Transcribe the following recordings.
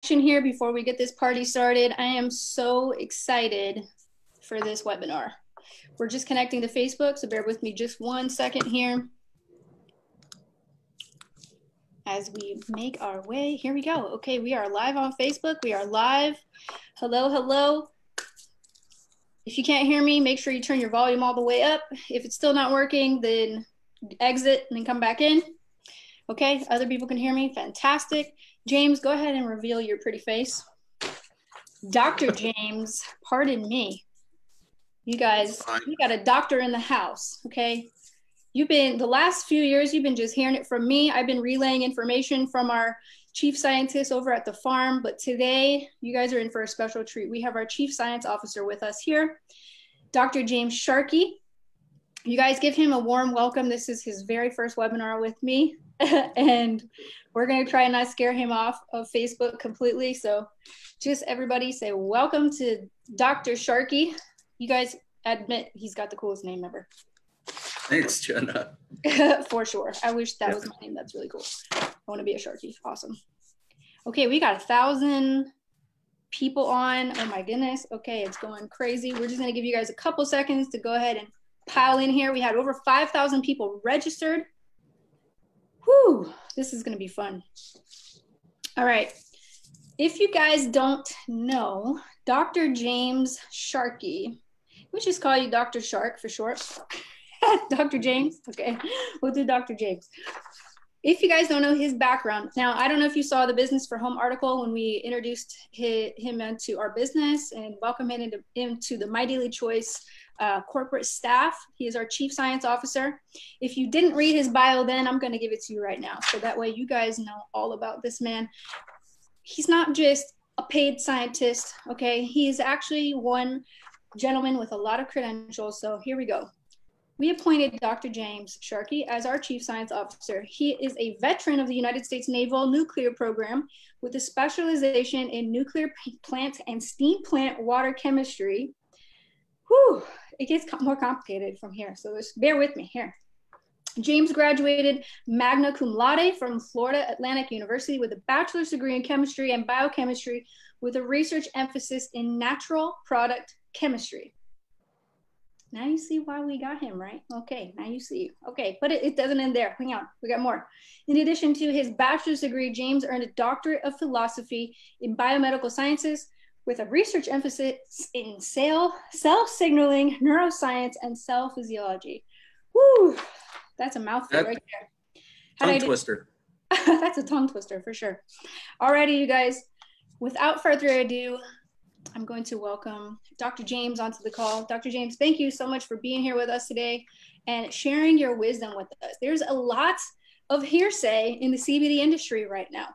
here before we get this party started. I am so excited for this webinar. We're just connecting to Facebook, so bear with me just 1 second here as we make our way. Here we go. Okay, we are live on Facebook. We are live. Hello, hello. If you can't hear me, make sure you turn your volume all the way up. If it's still not working, then exit and then come back in. Okay, other people can hear me. Fantastic. James, go ahead and reveal your pretty face. Dr. James, pardon me. You guys, we got a doctor in the house, okay? The last few years, you've been just hearing it from me. I've been relaying information from our chief scientist over at the farm, but today you guys are in for a special treat. We have our chief science officer with us here, Dr. James Sharkey. You guys give him a warm welcome. This is his very first webinar with me, and we're gonna try and not scare him off of Facebook completely. So just everybody say welcome to Dr. Sharkey. You guys admit he's got the coolest name ever. Thanks, Jenna. For sure. I wish that was my name. That's really cool. I want to be a Sharky. Awesome. Okay, we got 1,000 people on. Oh my goodness. Okay, it's going crazy. We're just going to give you guys a couple seconds to go ahead and pile in here. We had over 5,000 people registered. Whew, this is going to be fun. All right. If you guys don't know, Dr. James Sharkey, we just call you Dr. Shark for short. Dr. James, okay, we'll do Dr. James. If you guys don't know his background, now I don't know if you saw the Business for Home article when we introduced him into our business and welcomed him into the MyDailyChoice corporate staff. He is our chief science officer. If you didn't read his bio then, I'm going to give it to you right now. So that way you guys know all about this man. He's not just a paid scientist, okay? He's actually one gentleman with a lot of credentials. So here we go. We appointed Dr. James Sharkey as our chief science officer. He is a veteran of the United States Naval Nuclear Program with a specialization in nuclear plant and steam plant water chemistry. Whew, it gets more complicated from here. So just bear with me here. James graduated magna cum laude from Florida Atlantic University with a bachelor's degree in chemistry and biochemistry with a research emphasis in natural product chemistry. Now you see why we got him, right? Okay, now you see. Okay, but it doesn't end there. Hang on, we got more. In addition to his bachelor's degree, James earned a doctorate of philosophy in biomedical sciences with a research emphasis in cell signaling, neuroscience, and cell physiology. Woo, that's a mouthful right there. Tongue twister. That's a tongue twister for sure. Alrighty, you guys, without further ado, I'm going to welcome Dr. James onto the call. Dr. James, thank you so much for being here with us today and sharing your wisdom with us. There's a lot of hearsay in the CBD industry right now.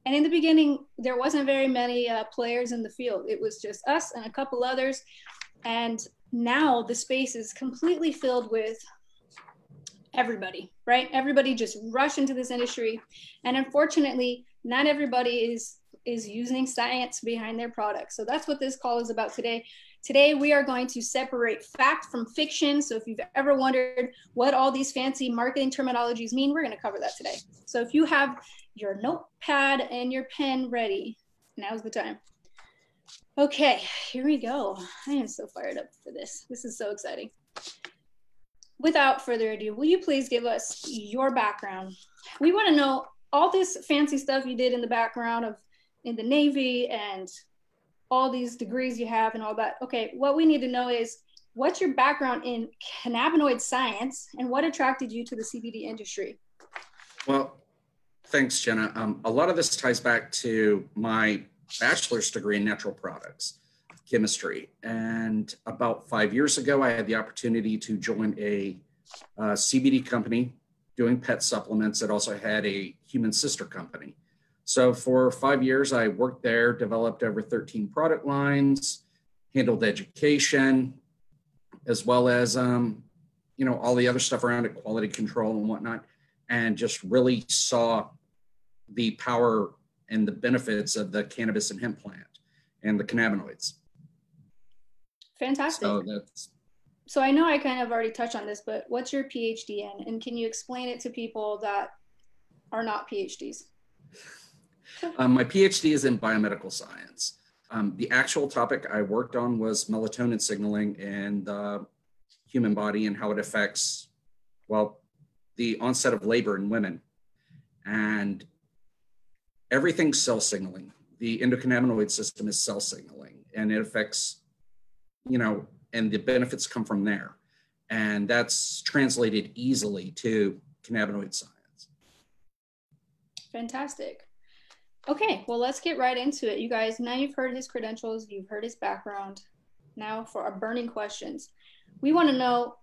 And in the beginning, there wasn't very many players in the field. It was just us and a couple others. And now the space is completely filled with everybody, right? Everybody just rushed into this industry. And unfortunately, not everybody is using science behind their products. So that's what this call is about today. Today, we are going to separate fact from fiction. So if you've ever wondered what all these fancy marketing terminologies mean, we're going to cover that today. So if you have your notepad and your pen ready, now's the time. Okay, here we go. I am so fired up for this. This is so exciting. Without further ado, will you please give us your background? We want to know all this fancy stuff you did in the background of in the Navy and all these degrees you have and all that. Okay, what we need to know is what's your background in cannabinoid science and what attracted you to the CBD industry? Well, thanks, Jenna. A lot of this ties back to my bachelor's degree in natural products chemistry. And about 5 years ago, I had the opportunity to join a CBD company doing pet supplements that also had a human sister company. So for 5 years, I worked there, developed over 13 product lines, handled education, as well as, all the other stuff around it, quality control and whatnot, and just really saw the power and the benefits of the cannabis and hemp plant and the cannabinoids. Fantastic. So I know I kind of already touched on this, but what's your PhD in? And can you explain it to people that are not PhDs? My PhD is in biomedical science. The actual topic I worked on was melatonin signaling in the human body and how it affects, well, the onset of labor in women. And everything's cell signaling. The endocannabinoid system is cell signaling, and it affects, and the benefits come from there. And that's translated easily to cannabinoid science. Fantastic. Okay, well, let's get right into it. You guys, now you've heard his credentials, you've heard his background. Now for our burning questions. We want to know,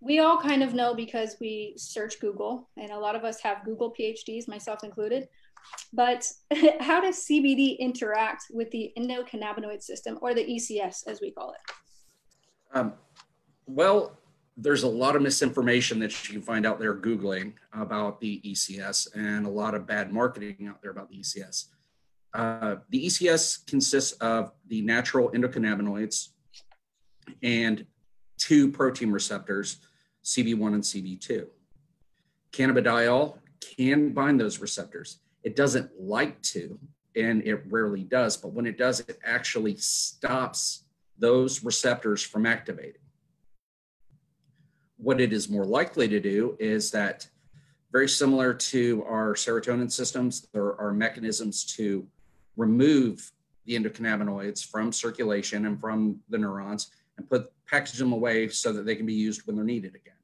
we all kind of know because we search Google, and a lot of us have Google PhDs, myself included. But how does CBD interact with the endocannabinoid system, or the ECS as we call it? Well, there's a lot of misinformation that you can find out there Googling about the ECS, and a lot of bad marketing out there about the ECS. The ECS consists of the natural endocannabinoids and 2 protein receptors, CB1 and CB2. Cannabidiol can bind those receptors. It doesn't like to, and it rarely does, but when it does, it actually stops those receptors from activating. What it is more likely to do is that, very similar to our serotonin systems, there are mechanisms to remove the endocannabinoids from circulation and from the neurons and package them away so that they can be used when they're needed again.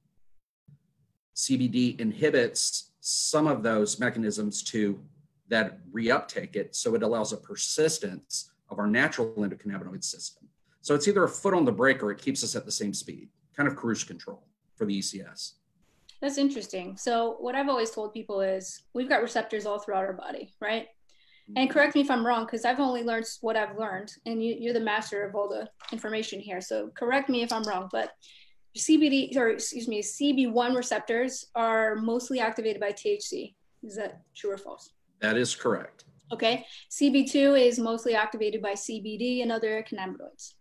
CBD inhibits some of those mechanisms that reuptake it, so it allows a persistence of our natural endocannabinoid system. So it's either a foot on the brake or it keeps us at the same speed, kind of cruise control for the ECS. That's interesting. So what I've always told people is we've got receptors all throughout our body, right? And correct me if I'm wrong, because I've only learned what I've learned, and you're the master of all the information here. So correct me if I'm wrong, but CB1 receptors are mostly activated by THC. Is that true or false? That is correct. Okay. CB2 is mostly activated by CBD and other cannabinoids.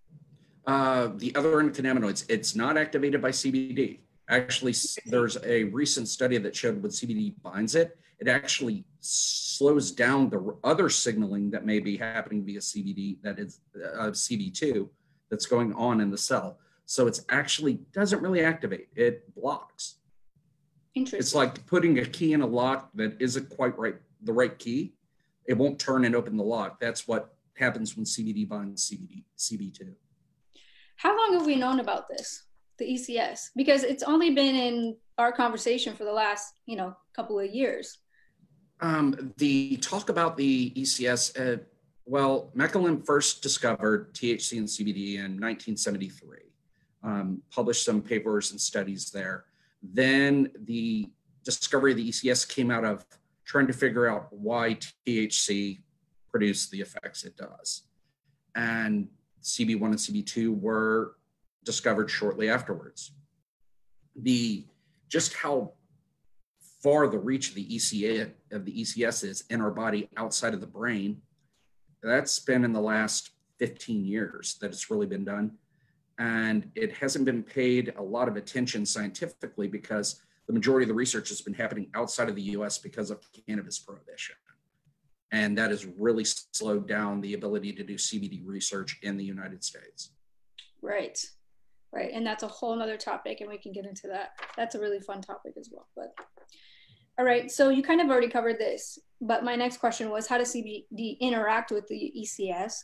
The other endocannabinoids, it's not activated by CBD. Actually, there's a recent study that showed when CBD binds it, it actually slows down the other signaling that may be happening via CBD, that is CB2, that's going on in the cell. So it's actually doesn't really activate, it blocks. Interesting. It's like putting a key in a lock that isn't quite the right key. It won't turn and open the lock. That's what happens when CBD binds CB2. How long have we known about this, the ECS? Because it's only been in our conversation for the last, couple of years. The talk about the ECS, Meckelin first discovered THC and CBD in 1973, published some papers and studies there. Then the discovery of the ECS came out of trying to figure out why THC produced the effects it does. And CB1 and CB2 were discovered shortly afterwards. Just how far the reach of the ECS is in our body outside of the brain, that's been in the last 15 years that it's really been done. And it hasn't been paid a lot of attention scientifically because the majority of the research has been happening outside of the US because of cannabis prohibition. And that has really slowed down the ability to do CBD research in the United States. Right. And that's a whole nother topic, and we can get into that. That's a really fun topic as well. But all right, so you kind of already covered this, but my next question was, how does CBD interact with the ECS?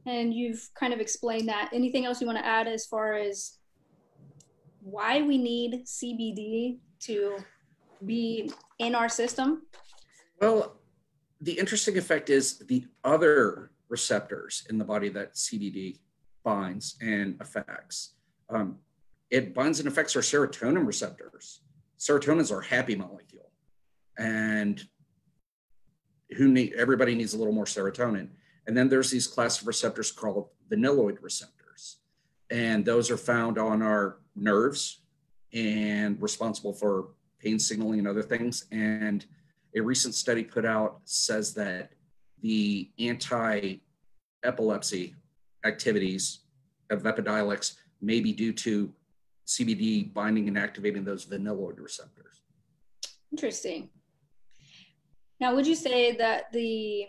And you've kind of explained that. Anything else you want to add as far as why we need CBD to be in our system? Well, the interesting effect is the other receptors in the body that CBD binds and affects. It binds and affects our serotonin receptors. Serotonin is our happy molecule, and everybody needs a little more serotonin. And then there's these class of receptors called vanilloid receptors, and those are found on our nerves and responsible for pain signaling and other things. And a recent study put out says that the anti-epilepsy activities of Epidiolex may be due to CBD binding and activating those vanilloid receptors. Interesting. Now, would you say that the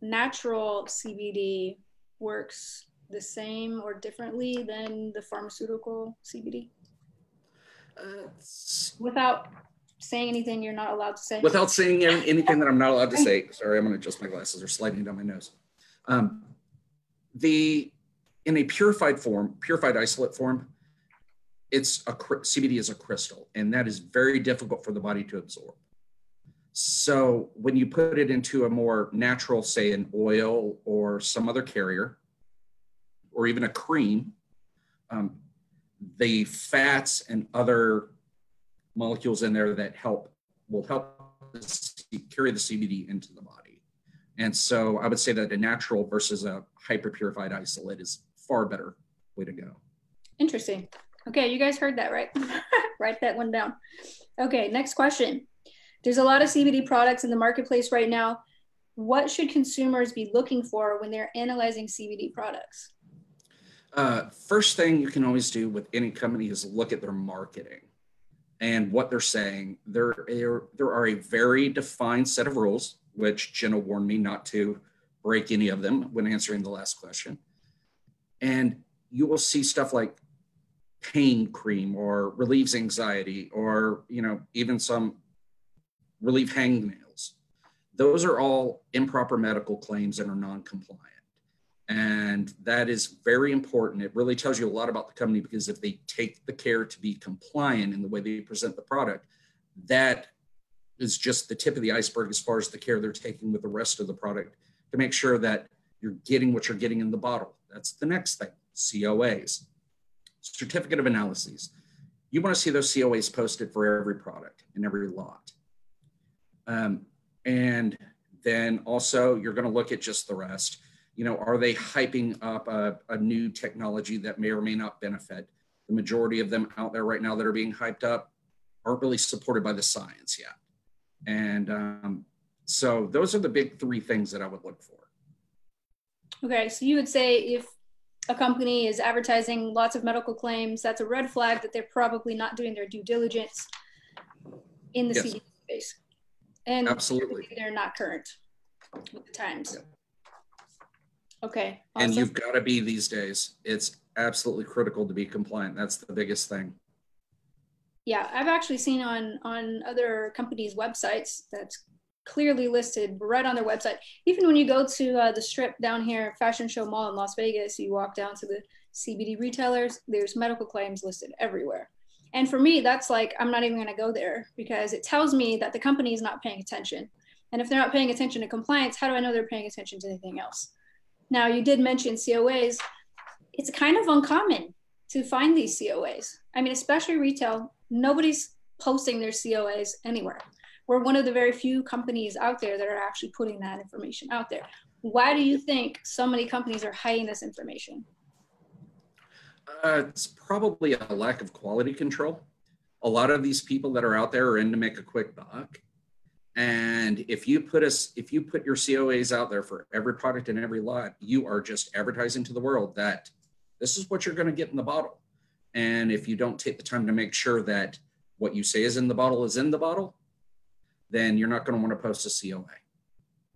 natural CBD works the same or differently than the pharmaceutical CBD? Without saying anything you're not allowed to say. Without saying anything that I'm not allowed to say. Sorry, I'm going to adjust my glasses. They're sliding down my nose. In a purified form, purified isolate form, CBD is a crystal, and that is very difficult for the body to absorb. So when you put it into a more natural, say an oil or some other carrier, or even a cream, the fats and other molecules in there that will help carry the CBD into the body. And so I would say that a natural versus a hyper purified isolate is far better way to go. Interesting. Okay, you guys heard that, right? Write that one down. Okay, next question. There's a lot of CBD products in the marketplace right now. What should consumers be looking for when they're analyzing CBD products? First thing you can always do with any company is look at their marketing and what they're saying. There are a very defined set of rules, which Jenna warned me not to break any of them when answering the last question. And you will see stuff like pain cream or relieves anxiety, or even some relieve hangnails. Those are all improper medical claims and are non-compliant. And that is very important. It really tells you a lot about the company, because if they take the care to be compliant in the way they present the product, that is just the tip of the iceberg as far as the care they're taking with the rest of the product to make sure that you're getting what you're getting in the bottle. That's the next thing. COAs, certificate of analyses. You want to see those COAs posted for every product and every lot. And then also you're going to look at just the rest. Are they hyping up a new technology that may or may not benefit? The majority of them out there right now that are being hyped up aren't really supported by the science yet. And so those are the big three things that I would look for. Okay, so you would say if a company is advertising lots of medical claims, that's a red flag that they're probably not doing their due diligence in the CBD space. And absolutely, they're not current with the times. Yeah. Okay. Awesome. And you've got to be these days. It's absolutely critical to be compliant. That's the biggest thing. Yeah, I've actually seen on other companies' websites that's clearly listed right on their website. Even when you go to the Strip down here, Fashion Show Mall in Las Vegas, you walk down to the CBD retailers, there's medical claims listed everywhere. And for me, that's like, I'm not even going to go there, because it tells me that the company is not paying attention. And if they're not paying attention to compliance, how do I know they're paying attention to anything else? Now, you did mention COAs. It's kind of uncommon to find these COAs. I mean, especially retail, nobody's posting their COAs anywhere. We're one of the very few companies out there that are actually putting that information out there. Why do you think so many companies are hiding this information? It's probably a lack of quality control. A lot of these people that are out there are in to make a quick buck. And if you put your COAs out there for every product and every lot, you are just advertising to the world that this is what you're going to get in the bottle. And if you don't take the time to make sure that what you say is in the bottle, then you're not going to want to post a COA.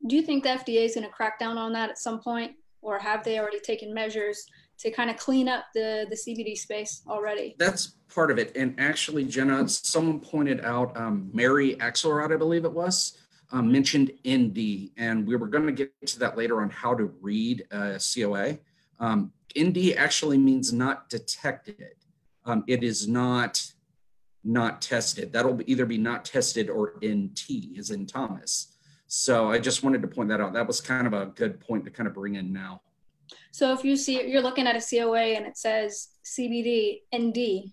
Do you think the FDA is going to crack down on that at some point, or have they already taken measures to kind of clean up the CBD space already? That's part of it. And actually, Jenna, someone pointed out, Mary Axelrod, I believe it was, mentioned ND, and we were going to get to that later on how to read a COA. ND actually means not detected. It is not tested. That'll either be not tested or NT, as in Thomas. So I just wanted to point that out. That was kind of a good point to kind of bring in now. So if you're looking at a COA and it says CBD ND,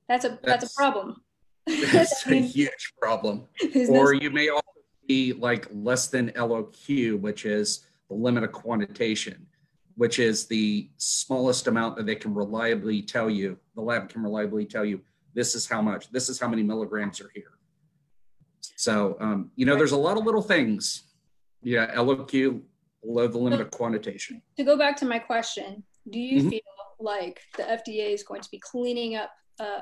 that's a problem. That's a huge problem. Or you may also be like less than LOQ, which is the limit of quantitation, which is the smallest amount that they can reliably tell you, the lab can reliably tell you, this is how much, this is how many milligrams are here. So, there's a lot of little things. Yeah, LOQ, below the limit of quantitation. To go back to my question, do you feel like the FDA is going to be cleaning up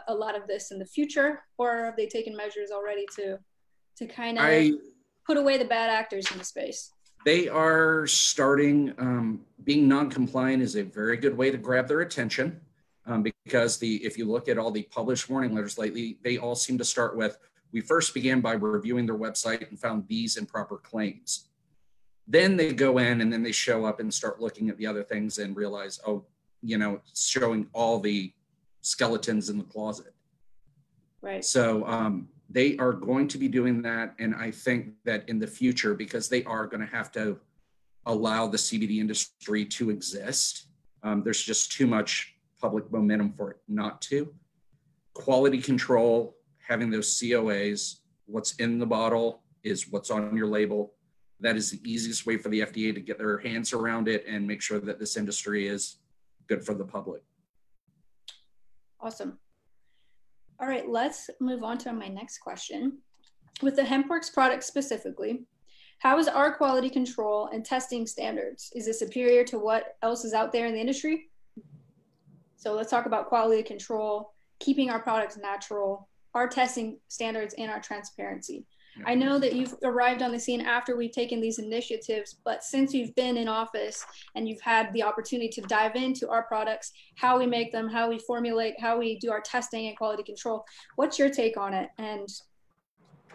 a lot of this in the future, or have they taken measures already to kind of put away the bad actors in the space? They are starting, being non-compliant is a very good way to grab their attention, because if you look at all the published warning letters lately, they all seem to start with, we first began by reviewing their website and found these improper claims. Then they go in and then they show up and start looking at the other things and realize, oh, showing all the skeletons in the closet. Right. So they are going to be doing that. And I think that in the future, because they are going to have to allow the CBD industry to exist, there's just too much public momentum for it not to. Quality control, having those COAs, what's in the bottle is what's on your label. That is the easiest way for the FDA to get their hands around it and make sure that this industry is good for the public. Awesome. All right, let's move on to my next question. With the HempWorks product specifically, how is our quality control and testing standards? Is it superior to what else is out there in the industry? So let's talk about quality control, keeping our products natural, our testing standards, and our transparency. I know that you've arrived on the scene after we've taken these initiatives, but since you've been in office and you've had the opportunity to dive into our products, how we make them, how we formulate, how we do our testing and quality control, what's your take on it? And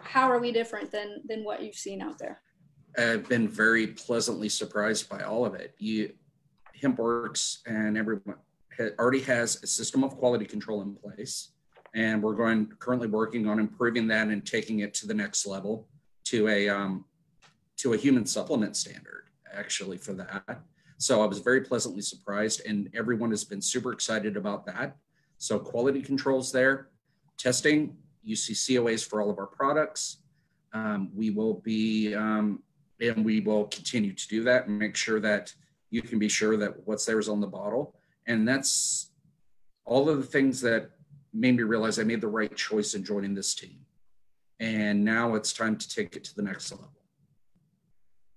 how are we different than what you've seen out there? I've been very pleasantly surprised by all of it. HempWorks and everyone already has a system of quality control in place. And we're currently working on improving that and taking it to the next level to a human supplement standard, actually, for that. So I was very pleasantly surprised, and everyone has been super excited about that. So quality controls there. Testing, you see COAs for all of our products. We will be, and we will continue to do that and make sure that you can be sure that what's there is on the bottle. And that's all of the things that made me realize I made the right choice in joining this team. And now it's time to take it to the next level.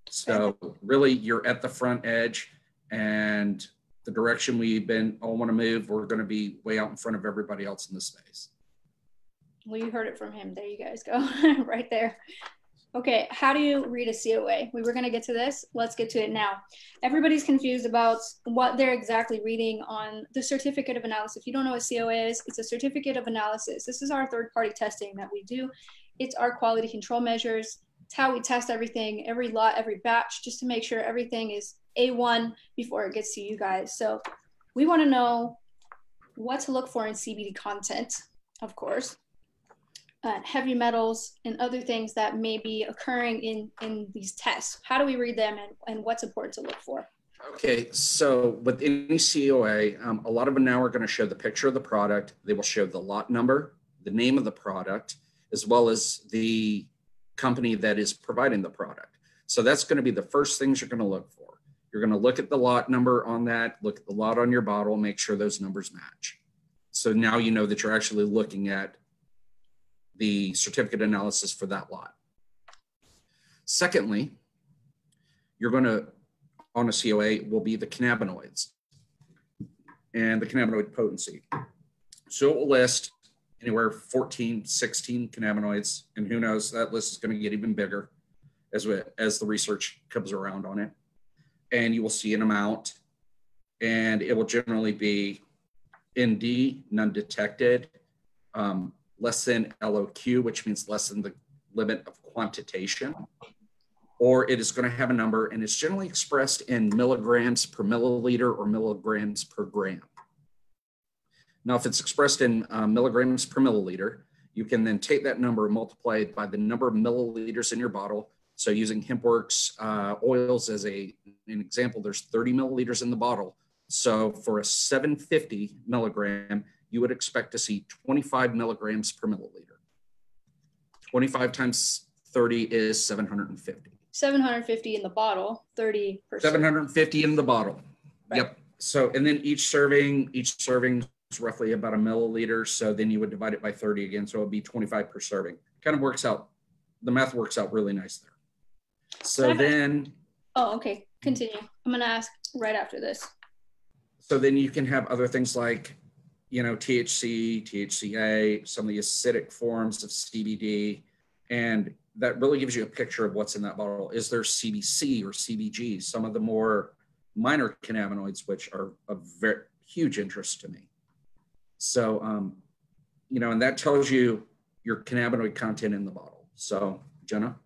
So really, you're at the front edge, and the direction we've been all want to move, we're going to be way out in front of everybody else in the space. Well, you heard it from him. There you guys go. Right there. Okay, how do you read a COA? We were going to get to this. Let's get to it now. Everybody's confused about what they're exactly reading on the certificate of analysis. If you don't know what COA is, it's a certificate of analysis. This is our third-party testing that we do. It's our quality control measures. It's how we test everything, every lot, every batch, just to make sure everything is A1 before it gets to you guys. So we want to know what to look for in CBD content, of course. Heavy metals and other things that may be occurring in these tests. How do we read them, and what's important to look for? Okay, so with any COA, a lot of them now are going to show the picture of the product. They will show the lot number, the name of the product, as well as the company that is providing the product. So that's going to be the first things you're going to look for. You're going to look at the lot number on that, look at the lot on your bottle, make sure those numbers match. So now you know that you're actually looking at the certificate analysis for that lot. Secondly, you're going to, on a COA, will be the cannabinoids and the cannabinoid potency. So it will list anywhere 14, 16 cannabinoids, and who knows, that list is going to get even bigger as the research comes around on it. And you will see an amount, and it will generally be ND, none detected, less than LOQ, which means less than the limit of quantitation, or it is going to have a number, and it's generally expressed in milligrams per milliliter or milligrams per gram. Now, if it's expressed in milligrams per milliliter, you can then take that number and multiply it by the number of milliliters in your bottle. So using HempWorks oils as an example, there's 30 milliliters in the bottle. So for a 750 milligram, you would expect to see 25 milligrams per milliliter. 25 times 30 is 750. 750 in the bottle, 30 per 750 in the bottle. Right. Yep. So, and then each serving is roughly about a milliliter. So then you would divide it by 30 again. So it would be 25 per serving. Kind of works out. The math works out really nice there. So then. Oh, okay. Continue. I'm going to ask right after this. So then you can have other things like, THC, THCA, some of the acidic forms of CBD, and that really gives you a picture of what's in that bottle. Is there CBC or CBG, some of the more minor cannabinoids, which are of very huge interest to me. So, and that tells you your cannabinoid content in the bottle. So, Jenna?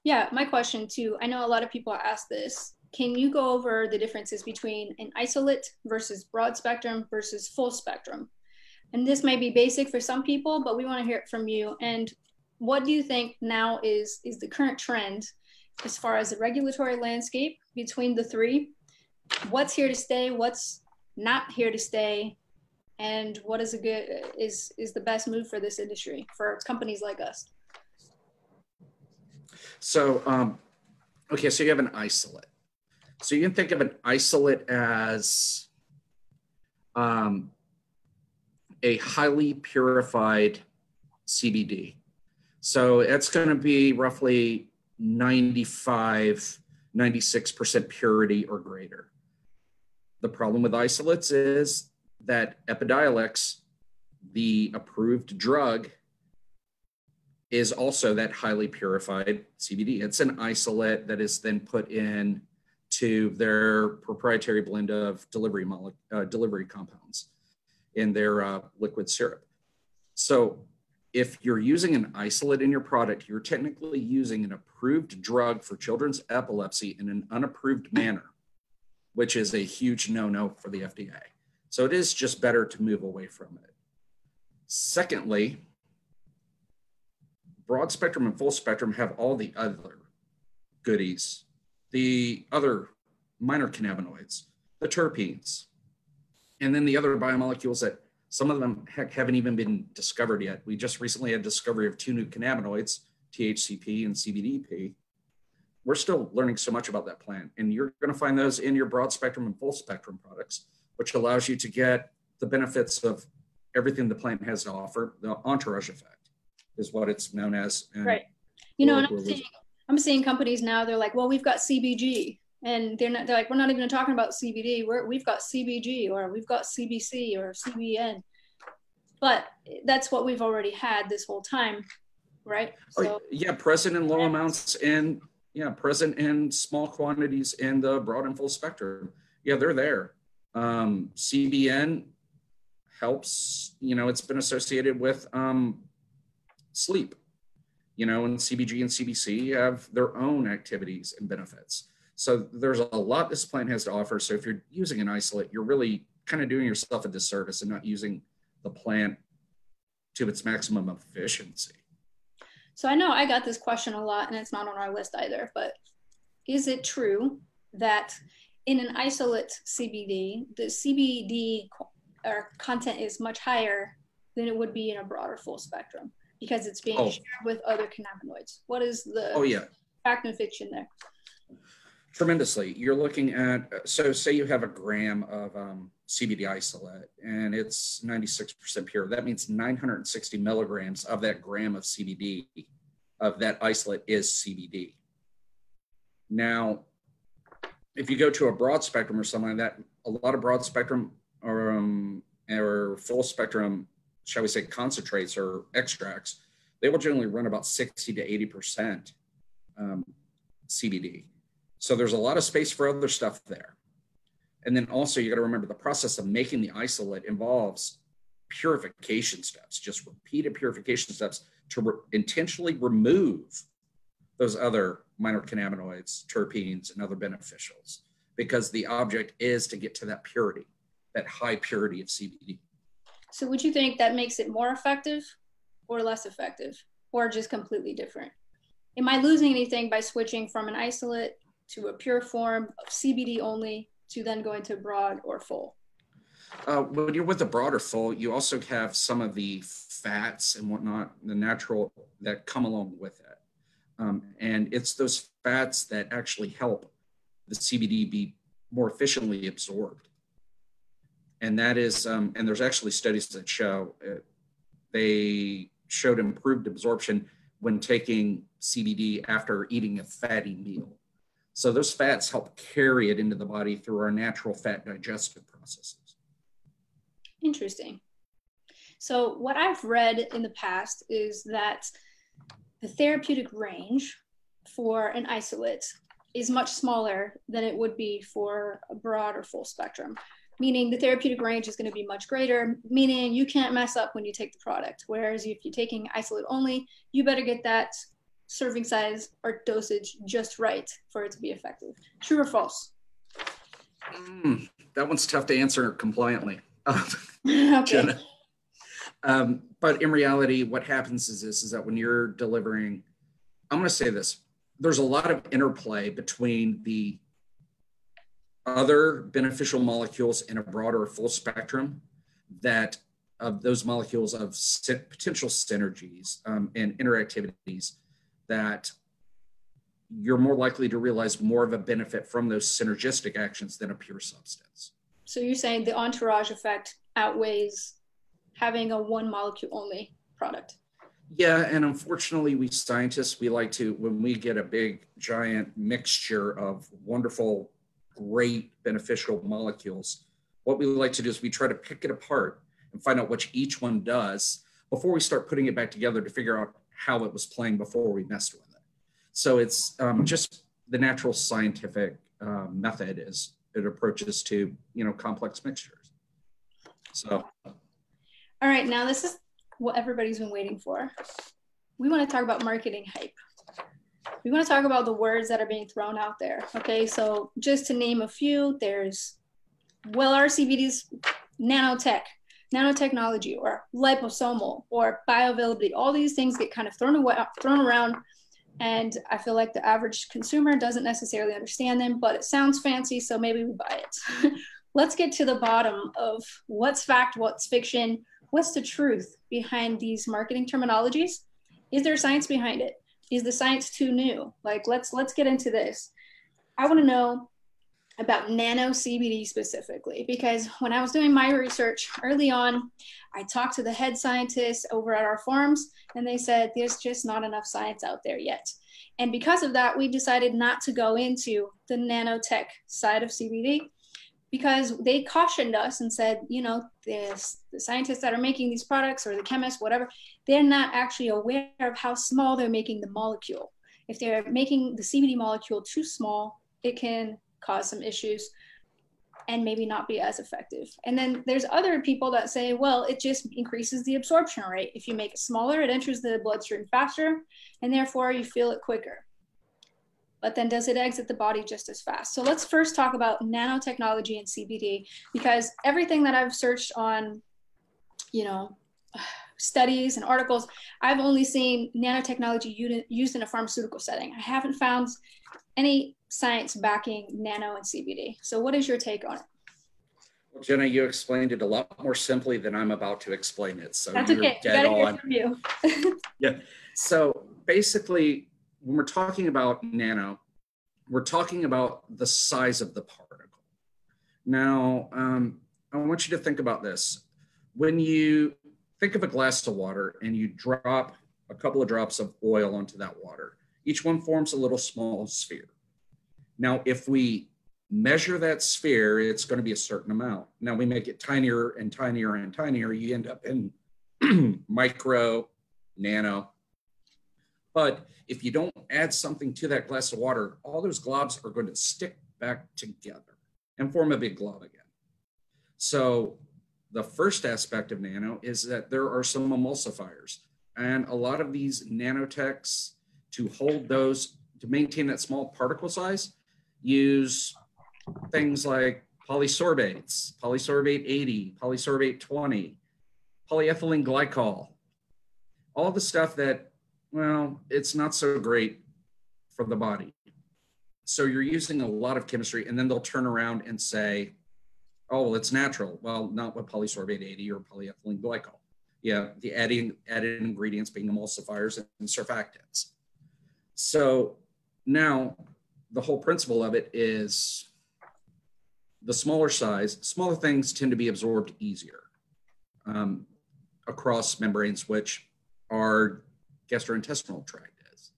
Yeah, my question too. I know a lot of people ask this. Can you go over the differences between an isolate versus broad spectrum versus full spectrum? And this may be basic for some people, but we want to hear it from you. And what do you think now is the current trend as far as the regulatory landscape between the three? What's here to stay? What's not here to stay? And what is the best move for this industry, for companies like us? So, okay, so you have an isolate. So you can think of an isolate as a highly purified CBD. So it's going to be roughly 95, 96% purity or greater. The problem with isolates is that Epidiolex, the approved drug, is also that highly purified CBD. It's an isolate that is then put in to their proprietary blend of delivery compounds in their liquid syrup. So if you're using an isolate in your product, you're technically using an approved drug for children's epilepsy in an unapproved manner, which is a huge no-no for the FDA. So it is just better to move away from it. Secondly, broad spectrum and full spectrum have all the other goodies, the other minor cannabinoids, the terpenes, and then the other biomolecules that some of them haven't even been discovered yet. We just recently had discovery of 2 new cannabinoids, THCP and CBDP. We're still learning so much about that plant, and you're going to find those in your broad spectrum and full spectrum products, which allows you to get the benefits of everything the plant has to offer. The entourage effect is what it's known as. Right. I'm seeing companies now, they're like, well, we've got CBG. And they're like, we're not even talking about CBD. We've got CBG, or we've got CBC or CBN. But that's what we've already had this whole time, right? So, yeah, present in low amounts and present in small quantities in the broad and full spectrum. Yeah, they're there. CBN helps, it's been associated with sleep, and CBG and CBC have their own activities and benefits. So there's a lot this plant has to offer. So if you're using an isolate, you're really kind of doing yourself a disservice and not using the plant to its maximum efficiency. So I know I got this question a lot, and it's not on our list either, but is it true that in an isolate CBD, the CBD content is much higher than it would be in a broader full spectrum because it's being shared with other cannabinoids? What is the fact and fiction there? Tremendously. You're looking at, so say you have a gram of CBD isolate and it's 96% pure. That means 960 milligrams of that gram of CBD of that isolate is CBD. Now, if you go to a broad spectrum or something like that, a lot of broad spectrum or full spectrum, shall we say, concentrates or extracts, they will generally run about 60 to 80% CBD. So there's a lot of space for other stuff there. And then also you got to remember the process of making the isolate involves purification steps, just repeated purification steps to intentionally remove those other minor cannabinoids, terpenes, and other beneficials, because the object is to get to that purity, that high purity of CBD. So would you think that makes it more effective or less effective, or just completely different? Am I losing anything by switching from an isolate to a pure form of CBD only to then going to broad or full? When you're with a broad or full, you also have some of the fats and whatnot, the natural that come along with it. And it's those fats that actually help the CBD be more efficiently absorbed. And that is, and there's actually studies that show, they showed improved absorption when taking CBD after eating a fatty meal. So those fats help carry it into the body through our natural fat digestive processes. Interesting. So what I've read in the past is that the therapeutic range for an isolate is much smaller than it would be for a broad or full spectrum, meaning the therapeutic range is going to be much greater, meaning you can't mess up when you take the product. Whereas if you're taking isolate only, you better get that serving size or dosage just right for it to be effective. True or false? That one's tough to answer compliantly. Okay. Jenna. But in reality, what happens is that when you're delivering, I'm going to say this, there's a lot of interplay between the other beneficial molecules in a broader full spectrum that of those molecules of potential synergies and interactivities that you're more likely to realize more of a benefit from those synergistic actions than a pure substance. So you're saying the entourage effect outweighs having a one molecule only product? Yeah, and unfortunately, we scientists, we like to, when we get a big, giant mixture of wonderful, great, beneficial molecules, what we like to do is we try to pick it apart and find out what each one does before we start putting it back together to figure out how it was playing before we messed with it. So it's just the natural scientific method as it approaches to, complex mixtures. So. All right, now this is what everybody's been waiting for. We want to talk about marketing hype. We want to talk about the words that are being thrown out there. Okay, so just to name a few, there's, well, our CBD's nanotechnology, or liposomal, or bioavailability. All these things get kind of thrown around, and I feel like the average consumer doesn't necessarily understand them, but it sounds fancy, so maybe we buy it. Let's get to the bottom of what's fact, what's fiction, what's the truth behind these marketing terminologies? Is there science behind it? Is the science too new? Like, let's get into this. I want to know about nano CBD specifically, because when I was doing my research early on, I talked to the head scientists over at our farms, and they said there's just not enough science out there yet. And because of that, we decided not to go into the nanotech side of CBD, because they cautioned us and said, the scientists that are making these products, or the chemists, whatever, they're not actually aware of how small they're making the molecule. If they're making the CBD molecule too small, it can cause some issues and maybe not be as effective. And then there's other people that say, well, it just increases the absorption rate. If you make it smaller, it enters the bloodstream faster, and therefore you feel it quicker. But then does it exit the body just as fast? So let's first talk about nanotechnology and CBD, because everything that I've searched on, studies and articles, I've only seen nanotechnology used in a pharmaceutical setting. I haven't found any science backing nano and CBD. So what is your take on it? Well, Jenna, you explained it a lot more simply than I'm about to explain it. So that's you're okay. Dead on. You. Yeah. So basically, when we're talking about nano, we're talking about the size of the particle. Now, I want you to think about this. When you think of a glass of water and you drop a couple of drops of oil onto that water, each one forms a little small sphere. Now, if we measure that sphere, it's going to be a certain amount. Now we make it tinier and tinier and tinier. You end up in micro, nano. But if you don't add something to that glass of water, all those globs are going to stick back together and form a big glob again. So the first aspect of nano is that there are some emulsifiers, and a lot of these nanotechs, to hold those, to maintain that small particle size, use things like polysorbates, polysorbate 80, polysorbate 20, polyethylene glycol, all the stuff that, well, it's not so great for the body. So you're using a lot of chemistry, and then they'll turn around and say, oh, well, it's natural. Well, not with polysorbate 80 or polyethylene glycol. Yeah, the added ingredients being emulsifiers and surfactants. So now the whole principle of it is the smaller size, smaller things tend to be absorbed easier across membranes, which our gastrointestinal tract is.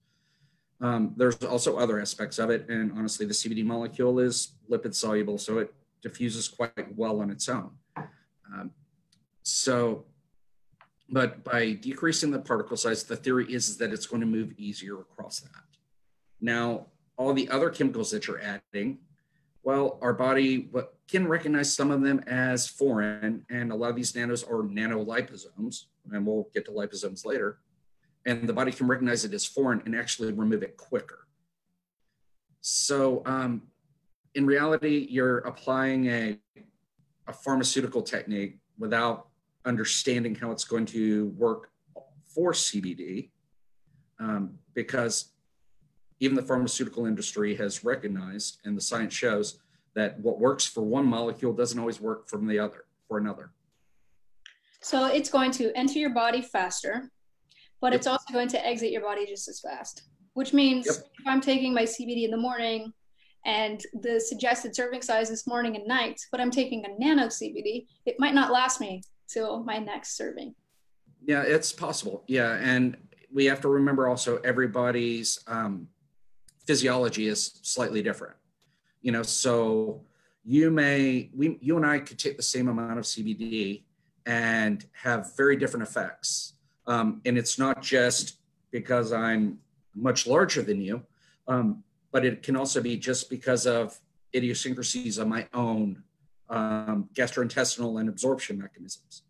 There's also other aspects of it. And honestly, the CBD molecule is lipid soluble, so it diffuses quite well on its own. So But by decreasing the particle size, the theory is that it's going to move easier across that. Now, all the other chemicals that you're adding, well, our body can recognize some of them as foreign, and a lot of these nanos are nanoliposomes, and we'll get to liposomes later, and the body can recognize it as foreign and actually remove it quicker. So in reality, you're applying a pharmaceutical technique without understanding how it's going to work for CBD, because even the pharmaceutical industry has recognized, and the science shows, that what works for one molecule doesn't always work for another. So it's going to enter your body faster, but it's also going to exit your body just as fast, which means if I'm taking my CBD in the morning and the suggested serving size is morning and night, but I'm taking a nano CBD, it might not last me till my next serving. Yeah, it's possible. Yeah, and we have to remember also everybody's physiology is slightly different. So you and I could take the same amount of CBD and have very different effects. And it's not just because I'm much larger than you, but it can also be just because of idiosyncrasies of my own gastrointestinal and absorption mechanisms.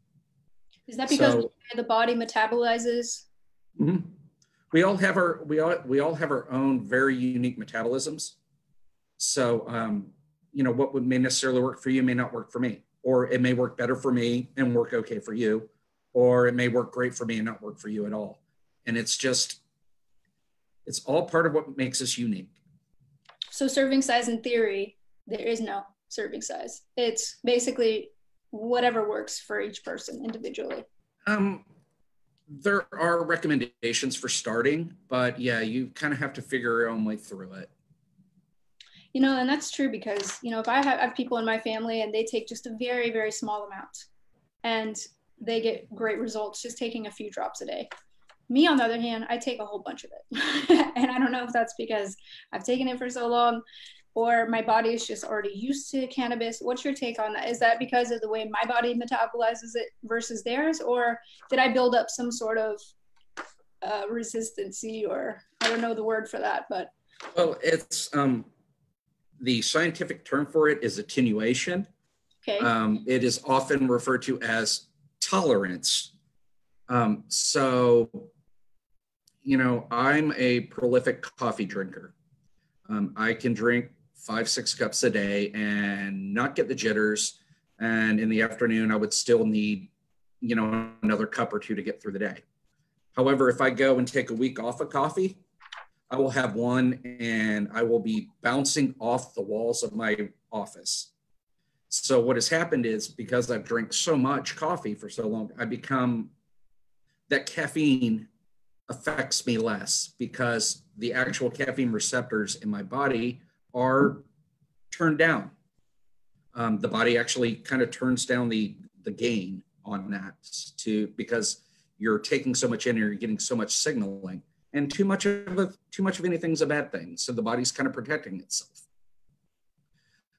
Is that because the body metabolizes? Mm-hmm. We all have our own very unique metabolisms. So, what may necessarily work for you may not work for me, or it may work better for me and work okay for you, or it may work great for me and not work for you at all. And it's all part of what makes us unique. So serving size in theory, there is no serving size. It's basically whatever works for each person individually. There are recommendations for starting, but yeah, you kind of have to figure your own way through it. And that's true because, if I have people in my family and they take just a very, very small amount and they get great results just taking a few drops a day. Me, on the other hand, I take a whole bunch of it. And I don't know if that's because I've taken it for so long or my body is just already used to cannabis. What's your take on that? Is that because of the way my body metabolizes it versus theirs? Or did I build up some sort of resistancy, or I don't know the word for that, but. Well, it's, the scientific term for it is attenuation. Okay. It is often referred to as tolerance. So, I'm a prolific coffee drinker. I can drink 5-6 cups a day and not get the jitters. And in the afternoon, I would still need, another cup or two to get through the day. However, if I go and take a week off of coffee, I will have one and I will be bouncing off the walls of my office. So what has happened is, because I've drank so much coffee for so long, that caffeine affects me less because the actual caffeine receptors in my body are turned down. The body actually kind of turns down the gain on that because you're taking so much in, you're getting so much signaling. And too much of anything's a bad thing. So the body's kind of protecting itself.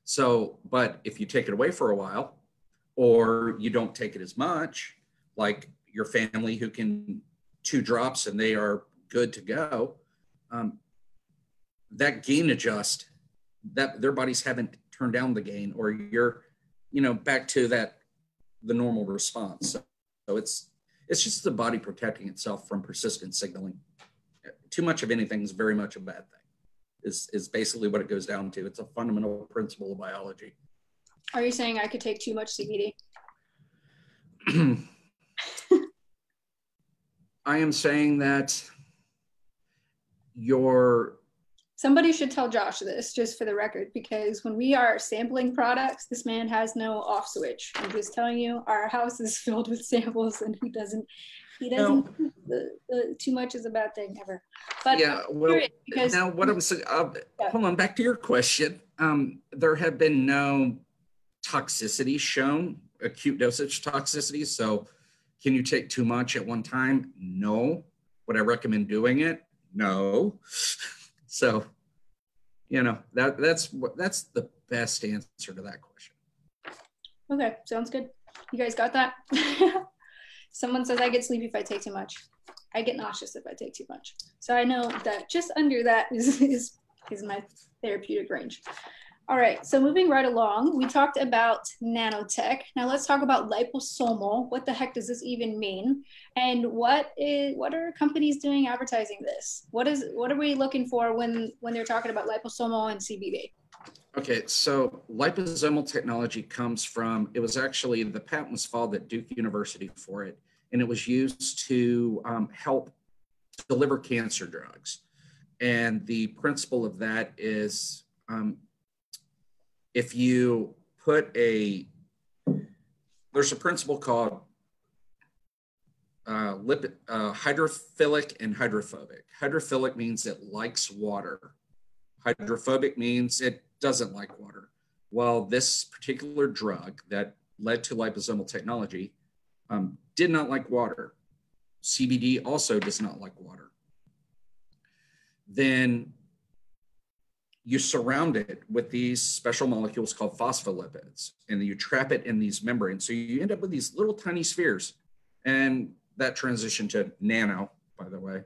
So, but if you take it away for a while, or you don't take it as much, like your family who can 2 drops and they are good to go, that gain adjust, that their bodies haven't turned down the gain, or you're, back to the normal response. So it's just the body protecting itself from persistent signaling. Too much of anything is very much a bad thing, is basically what it goes down to. It's a fundamental principle of biology. Are you saying I could take too much CBD? I am saying that Somebody should tell Josh this, just for the record, because when we are sampling products, this man has no off switch. I'm just telling you, our house is filled with samples and he doesn't, too much is a bad thing ever. But yeah, well, now what I'm saying, hold on, back to your question. There have been no toxicity shown, acute dosage toxicity. So can you take too much at one time? No. Would I recommend doing it? No. So, that's the best answer to that question. Okay, sounds good. You guys got that? Someone says I get sleepy if I take too much. I get nauseous if I take too much. So I know that just under that is my therapeutic range. All right, so moving right along, we talked about nanotech. Now let's talk about liposomal. What the heck does this even mean? And what are companies doing advertising this? What are we looking for when they're talking about liposomal and CBD? Okay, so liposomal technology comes from, it was actually, the patent was filed at Duke University for it, and it was used to help deliver cancer drugs. And the principle of that is, if you put there's a principle called hydrophilic and hydrophobic. Hydrophilic means it likes water. Hydrophobic means it doesn't like water. Well, this particular drug that led to liposomal technology did not like water. CBD also does not like water. Then you surround it with these special molecules called phospholipids, and you trap it in these membranes. So you end up with these little tiny spheres, and that transition to nano, by the way,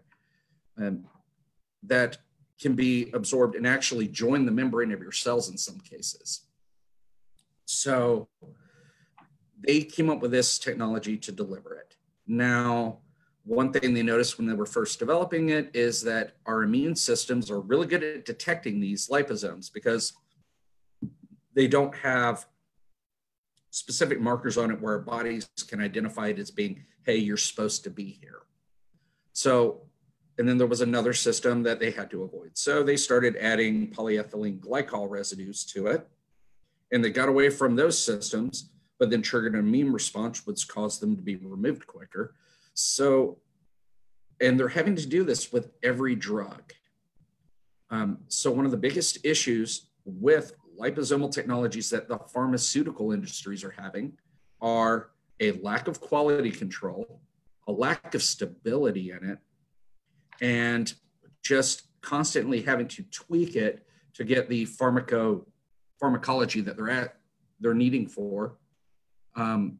that can be absorbed and actually join the membrane of your cells in some cases. So they came up with this technology to deliver it. Now, one thing they noticed when they were first developing it is that our immune systems are really good at detecting these liposomes because they don't have specific markers on it where our bodies can identify it as being, hey, you're supposed to be here. So, and then there was another system that they had to avoid. So they started adding polyethylene glycol residues to it, and they got away from those systems, but then triggered an immune response, which caused them to be removed quicker. So, and they're having to do this with every drug. So one of the biggest issues with liposomal technologies that the pharmaceutical industries are having are a lack of quality control, a lack of stability in it, and just constantly having to tweak it to get the pharmacology that they're needing for, that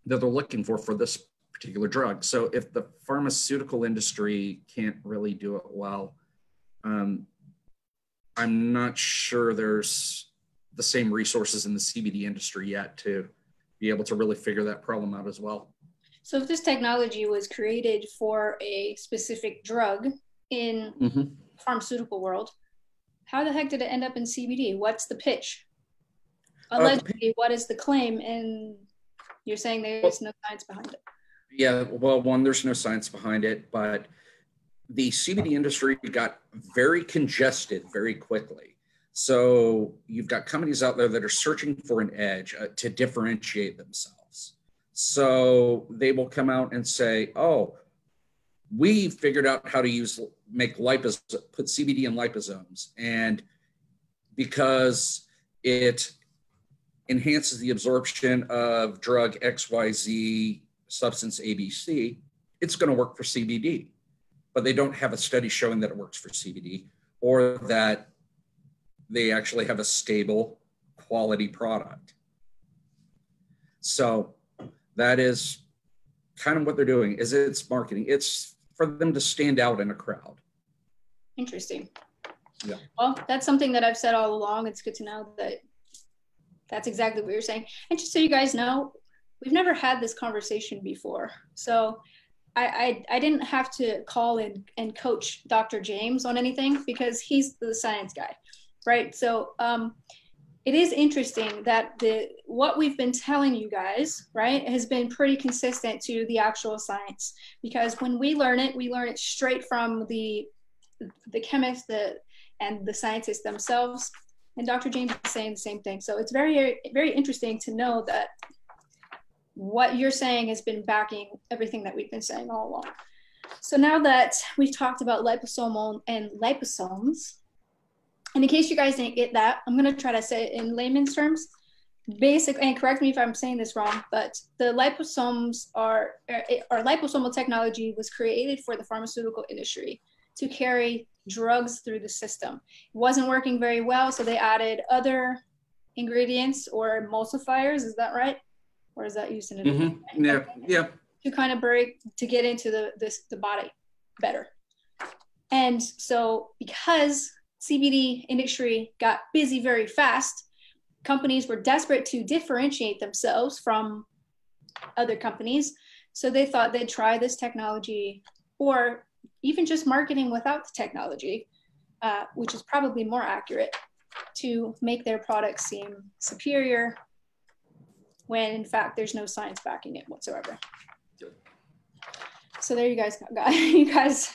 they're looking for this particular drug. So if the pharmaceutical industry can't really do it well, I'm not sure there's the same resources in the CBD industry yet to be able to really figure that problem out as well. So if this technology was created for a specific drug in pharmaceutical world, how the heck did it end up in CBD? What's the pitch? Allegedly, what is the claim? And you're saying there's no science behind it. Yeah, well, one, there's no science behind it, but the CBD industry got very congested very quickly. So you've got companies out there that are searching for an edge to differentiate themselves. So they will come out and say, oh, we figured out how to put CBD in liposomes. And because it enhances the absorption of drug XYZ, substance ABC, it's going to work for CBD. But they don't have a study showing that it works for CBD or that they actually have a stable quality product. So that is kind of what they're doing, is it's marketing. It's for them to stand out in a crowd. Interesting. Yeah. Well, that's something that I've said all along. It's good to know that that's exactly what you're saying. And just so you guys know, we've never had this conversation before. So I didn't have to call in and coach Dr. James on anything because he's the science guy, right? So it is interesting that what we've been telling you guys, right, has been pretty consistent to the actual science, because when we learn it straight from the chemists and the scientists themselves. And Dr. James is saying the same thing. So it's very, very interesting to know that what you're saying has been backing everything that we've been saying all along. So now that we've talked about liposomal and liposomes, and in case you guys didn't get that, I'm going to try to say it in layman's terms. Basically, and correct me if I'm saying this wrong, but the liposomes or liposomal technology was created for the pharmaceutical industry to carry drugs through the system. It wasn't working very well, so they added other ingredients or emulsifiers. Is that right? Or is that used in a different way? Yeah. to kind of break, to get into the body better. And so because CBD industry got busy very fast, companies were desperate to differentiate themselves from other companies. So they thought they'd try this technology, or even just marketing without the technology, which is probably more accurate, to make their products seem superior when in fact there's no science backing it whatsoever. So there you guys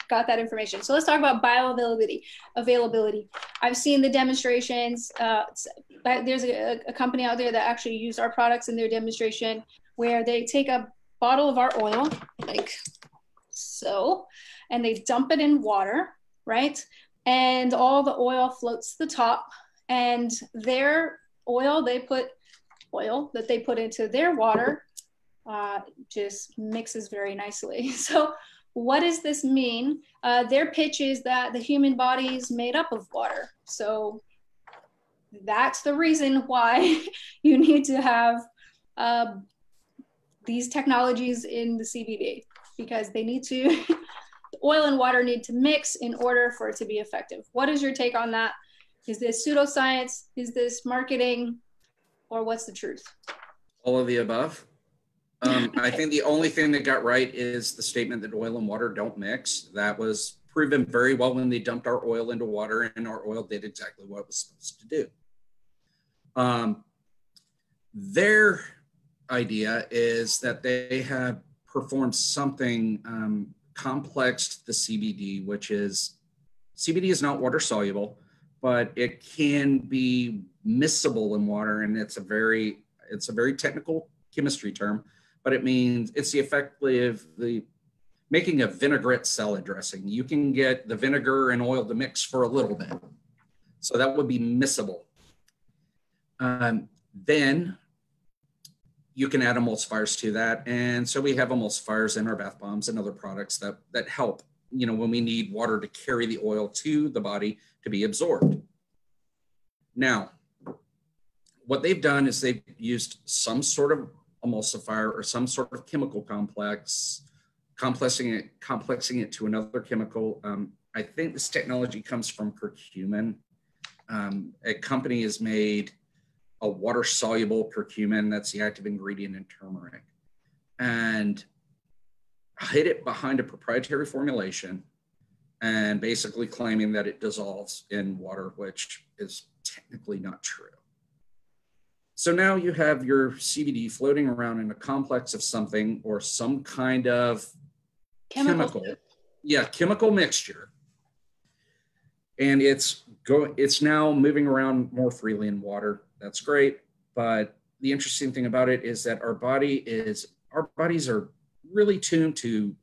got that information. So let's talk about availability. I've seen the demonstrations. There's a company out there that actually used our products in their demonstration, where they take a bottle of our oil, like so, and they dump it in water, right? And all the oil floats to the top, and their oil, oil that they put into their water just mixes very nicely. So what does this mean? Their pitch is that the human body is made up of water. So that's the reason why you need to have these technologies in the CBD, because they need to, oil and water need to mix in order for it to be effective. What is your take on that? Is this pseudoscience? Is this marketing? Or what's the truth? All of the above. I think the only thing that got right is the statement that oil and water don't mix. That was proven very well when they dumped our oil into water, and our oil did exactly what it was supposed to do. Their idea is that they have performed something complex to the CBD, which is CBD is not water soluble, but it can be miscible in water, and it's a very technical chemistry term, but it means it's the effect of making a vinaigrette salad dressing. You can get the vinegar and oil to mix for a little bit, so that would be miscible. Then you can add emulsifiers to that, and so we have emulsifiers in our bath bombs and other products that help, when we need water to carry the oil to the body to be absorbed. Now, what they've done is they've used some sort of emulsifier or some sort of chemical complex, complexing it to another chemical. I think this technology comes from curcumin. A company has made a water-soluble curcumin, that's the active ingredient in turmeric, and hid it behind a proprietary formulation, and basically claiming that it dissolves in water, which is technically not true. So now you have your CBD floating around in a complex of something, or some kind of chemical mixture. And it's now moving around more freely in water. That's great. But the interesting thing about it is that our bodies are really tuned to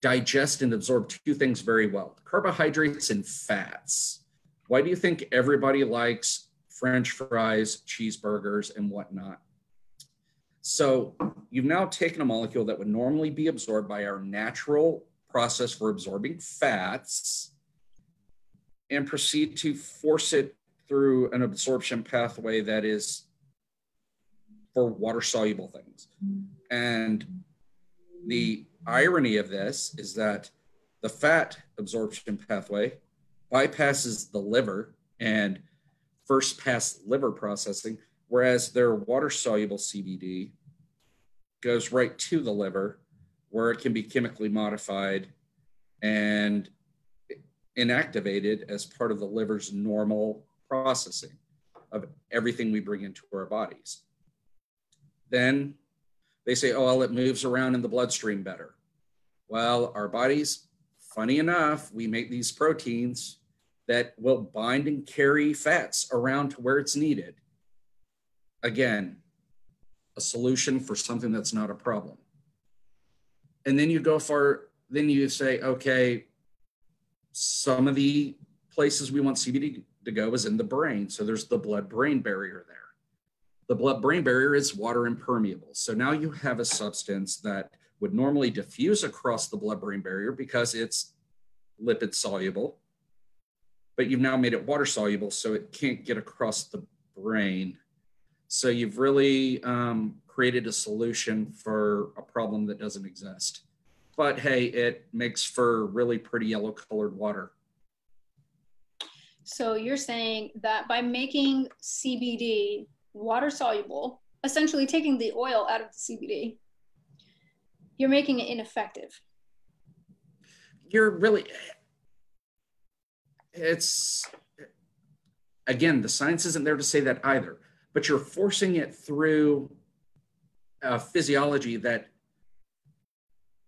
digest and absorb two things very well: carbohydrates and fats. Why do you think everybody likes French fries, cheeseburgers, and whatnot? So you've now taken a molecule that would normally be absorbed by our natural process for absorbing fats and proceed to force it through an absorption pathway that is for water-soluble things. And the irony of this is that the fat absorption pathway bypasses the liver and first pass liver processing, whereas their water-soluble CBD goes right to the liver, where it can be chemically modified and inactivated as part of the liver's normal processing of everything we bring into our bodies. Then they say, oh, well, it moves around in the bloodstream better. Well, our bodies, funny enough, we make these proteins that will bind and carry fats around to where it's needed. Again, a solution for something that's not a problem. And then you say, okay, some of the places we want CBD to go is in the brain. So there's the blood-brain barrier there. The blood-brain barrier is water impermeable. So now you have a substance that would normally diffuse across the blood-brain barrier because it's lipid soluble, but you've now made it water soluble, so it can't get across the brain. So you've really created a solution for a problem that doesn't exist. But hey, it makes for really pretty yellow colored water. So you're saying that by making CBD water soluble, essentially taking the oil out of the CBD, you're making it ineffective. You're really, it's, again, the science isn't there to say that either, but you're forcing it through a physiology that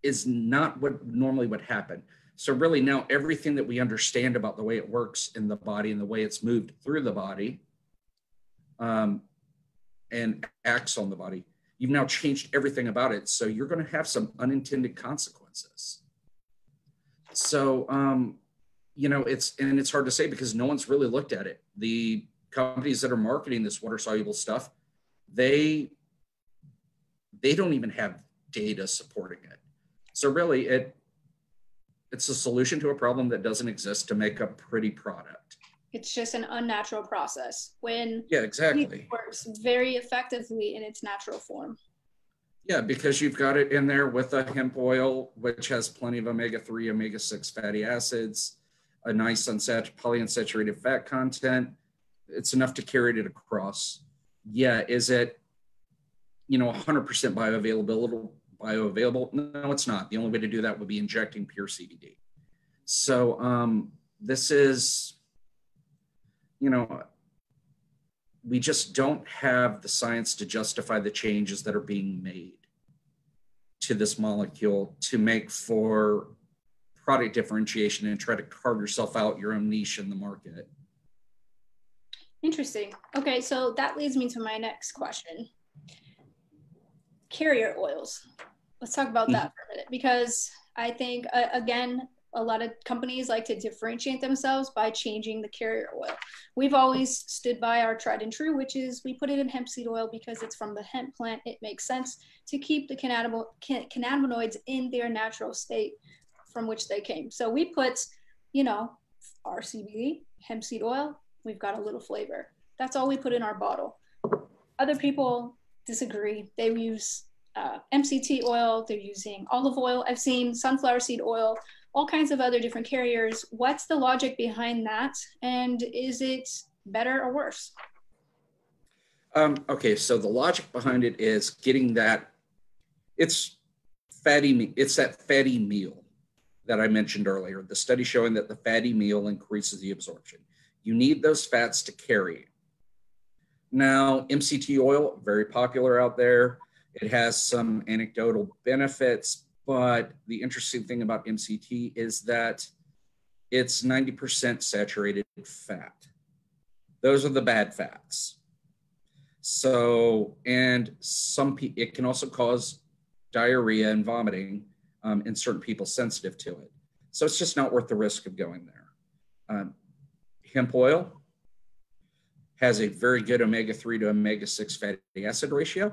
is not what normally would happen. So really now everything that we understand about the way it works in the body and the way it's moved through the body and acts on the body, you've now changed everything about it. So you're going to have some unintended consequences. So, it's hard to say because no one's really looked at it. The companies that are marketing this water soluble stuff, they don't even have data supporting it. So really it's a solution to a problem that doesn't exist to make a pretty product. It's just an unnatural process when exactly. it works very effectively in its natural form. Yeah, because you've got it in there with a hemp oil, which has plenty of omega-3, omega-6 fatty acids, a nice polyunsaturated fat content. It's enough to carry it across. Yeah, is it, 100% bioavailable? No, it's not. The only way to do that would be injecting pure CBD. So this is, we just don't have the science to justify the changes that are being made to this molecule to make for product differentiation and try to carve yourself out your own niche in the market. Interesting. Okay, so that leads me to my next question. Carrier oils. Let's talk about that for a minute, because I think, again, a lot of companies like to differentiate themselves by changing the carrier oil. We've always stood by our tried and true, which is we put it in hemp seed oil because it's from the hemp plant. It makes sense to keep the cannabinoids in their natural state from which they came. So we put, our CBD, hemp seed oil, we've got a little flavor. That's all we put in our bottle. Other people disagree. They use MCT oil, they're using olive oil. I've seen sunflower seed oil, all kinds of other different carriers. What's the logic behind that? And is it better or worse? Okay, so the logic behind it is getting that, it's that fatty meal that I mentioned earlier, the study showing that the fatty meal increases the absorption. You need those fats to carry. Now, MCT oil, very popular out there. It has some anecdotal benefits, but the interesting thing about MCT is that it's 90% saturated fat. Those are the bad fats. So, and it can also cause diarrhea and vomiting in certain people sensitive to it. So it's just not worth the risk of going there. Hemp oil has a very good omega-3 to omega-6 fatty acid ratio.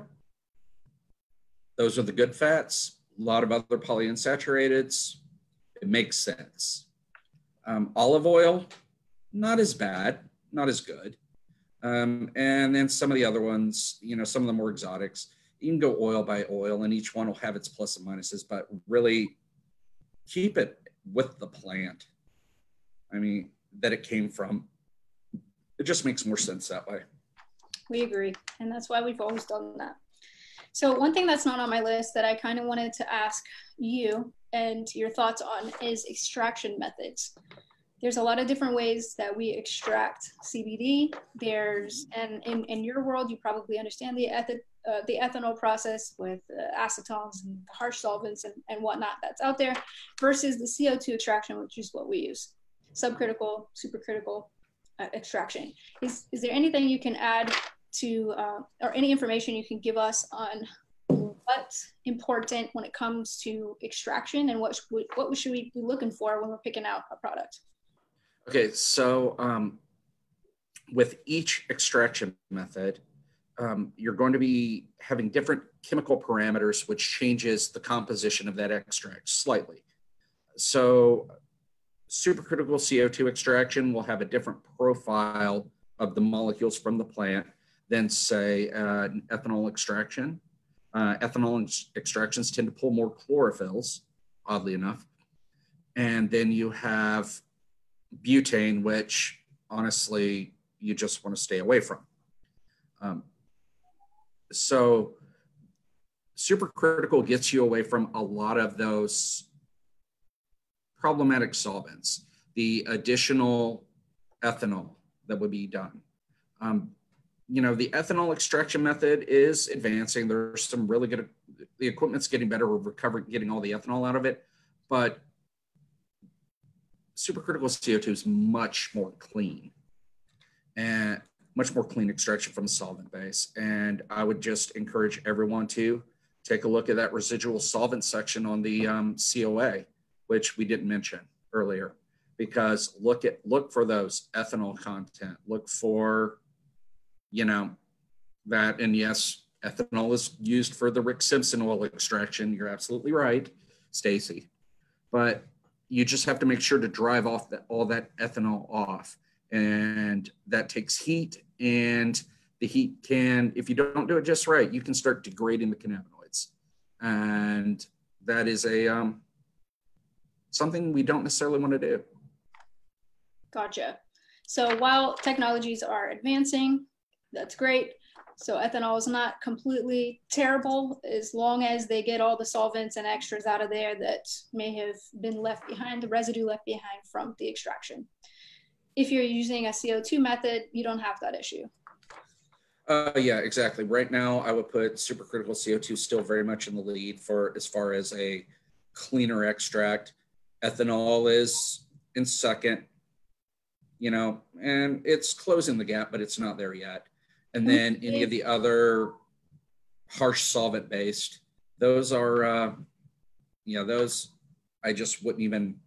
Those are the good fats. A lot of other polyunsaturated. It makes sense. Olive oil, not as bad, not as good. And then some of the other ones, some of the more exotics, you can go oil by oil and each one will have its plus and minuses, but really keep it with the plant. That it came from. It just makes more sense that way. We agree. And that's why we've always done that. So one thing that's not on my list that I kind of wanted to ask you and your thoughts on is extraction methods. There's a lot of different ways that we extract CBD. And in your world, you probably understand the ethanol process with acetones and harsh solvents and whatnot that's out there versus the CO2 extraction, which is what we use. Subcritical, supercritical extraction. Is there anything you can add to, or any information you can give us on what's important when it comes to extraction and what should we be looking for when we're picking out a product? Okay, so with each extraction method, you're going to be having different chemical parameters, which changes the composition of that extract slightly. So supercritical CO2 extraction will have a different profile of the molecules from the plant than, say, ethanol extraction. Ethanol extractions tend to pull more chlorophylls, oddly enough. And then you have butane, which honestly, you just want to stay away from. So supercritical gets you away from a lot of those problematic solvents, the additional ethanol that would be done. The ethanol extraction method is advancing. There's some really good, the equipment's getting better. We're recovering, getting all the ethanol out of it, but supercritical CO2 is much more clean and much more clean extraction from a solvent base. And I would just encourage everyone to take a look at that residual solvent section on the COA, which we didn't mention earlier, because look for those ethanol content, look for, that, and yes, ethanol is used for the Rick Simpson oil extraction. You're absolutely right, Stacy. But you just have to make sure to drive off all that ethanol off. And that takes heat, and the heat can, if you don't do it just right, you can start degrading the cannabinoids. And that is something we don't necessarily want to do. Gotcha. So while technologies are advancing, that's great. So ethanol is not completely terrible as long as they get all the solvents and extras out of there that may have been left behind, the residue left behind from the extraction. If you're using a CO2 method, you don't have that issue. Yeah, exactly. Right now, I would put supercritical CO2 still very much in the lead for as far as a cleaner extract. Ethanol is in second, and it's closing the gap, but it's not there yet. And then any of the other harsh solvent based, those are, those I just wouldn't even,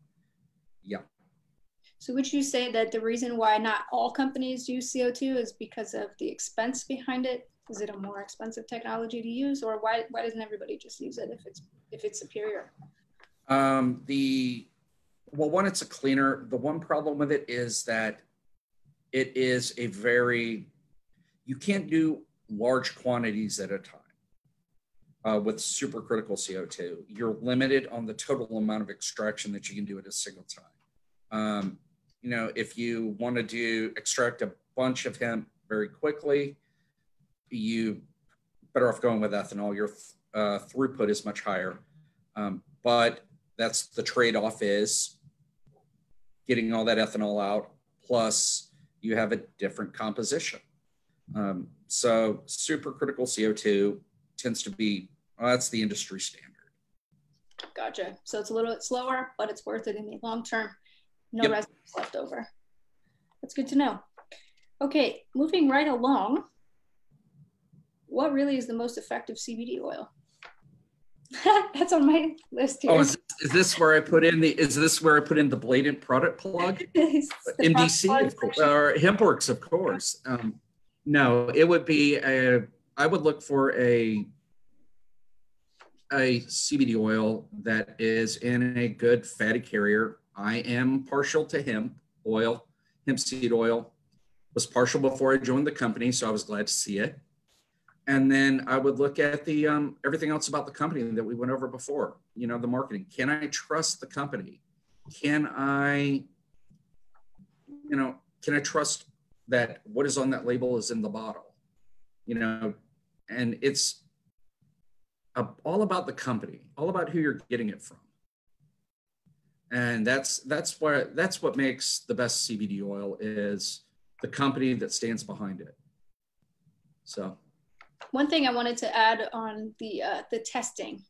So would you say that the reason why not all companies use CO2 is because of the expense behind it? Is it a more expensive technology to use, or why doesn't everybody just use it if it's superior? One, it's a cleaner. The one problem with it is that it is you can't do large quantities at a time. With supercritical CO2, you're limited on the total amount of extraction that you can do at a single time. If you want to extract a bunch of hemp very quickly, you better off going with ethanol. Your throughput is much higher, but that's the trade-off is getting all that ethanol out, plus you have a different composition. So supercritical CO2 tends to be, that's the industry standard. Gotcha. So it's a little bit slower, but it's worth it in the long term. No residues left over. That's good to know. Okay, moving right along. What really is the most effective CBD oil? That's on my list here. Oh, is this where I put in the blatant product plug? MDC, of course, or HempWorks, of course. No, it would be I would look for a CBD oil that is in a good fatty carrier. I am partial to hemp seed oil. Was partial before I joined the company, so I was glad to see it. And then I would look at the everything else about the company that we went over before. The marketing. Can I trust the company? Can I trust that what is on that label is in the bottle? And it's all about the company, all about who you're getting it from. And that's what makes the best CBD oil is the company that stands behind it. So one thing I wanted to add on the testing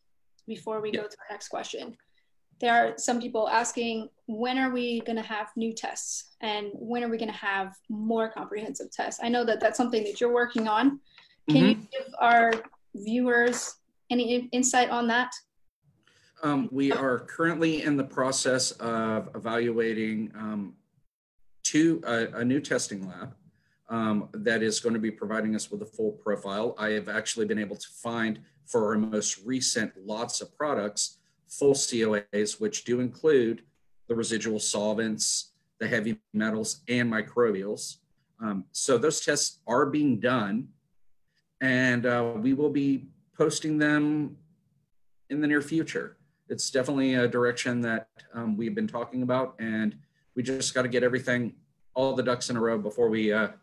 before we go to our next question. There are some people asking, when are we going to have new tests, and when are we going to have more comprehensive tests? I know that that's something that you're working on. Can you give our viewers any insight on that? We are currently in the process of evaluating a new testing lab that is going to be providing us with a full profile. I have actually been able to find for our most recent lots of products, full COAs, which do include the residual solvents, the heavy metals, and microbials. So those tests are being done, and we will be posting them in the near future. It's definitely a direction that we've been talking about, and we just got to get everything, all the ducks in a row before we are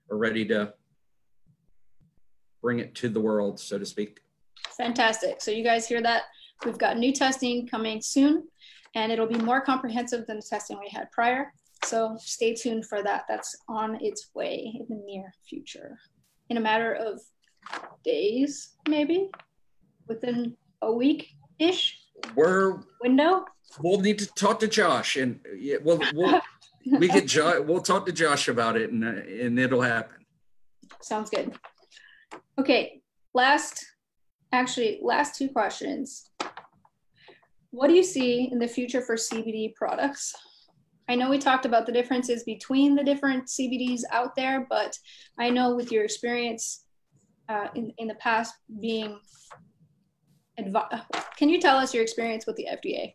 ready to bring it to the world, so to speak. Fantastic. So you guys hear that? We've got new testing coming soon, and it'll be more comprehensive than the testing we had prior. So stay tuned for that. That's on its way in the near future. In a matter of days, maybe within a week-ish window. We'll need to talk to Josh, and we'll talk to Josh about it, and it'll happen. Sounds good. Okay, last two questions. What do you see in the future for CBD products? I know we talked about the differences between the different CBDs out there, but I know with your experience in the past being can you tell us your experience with the FDA?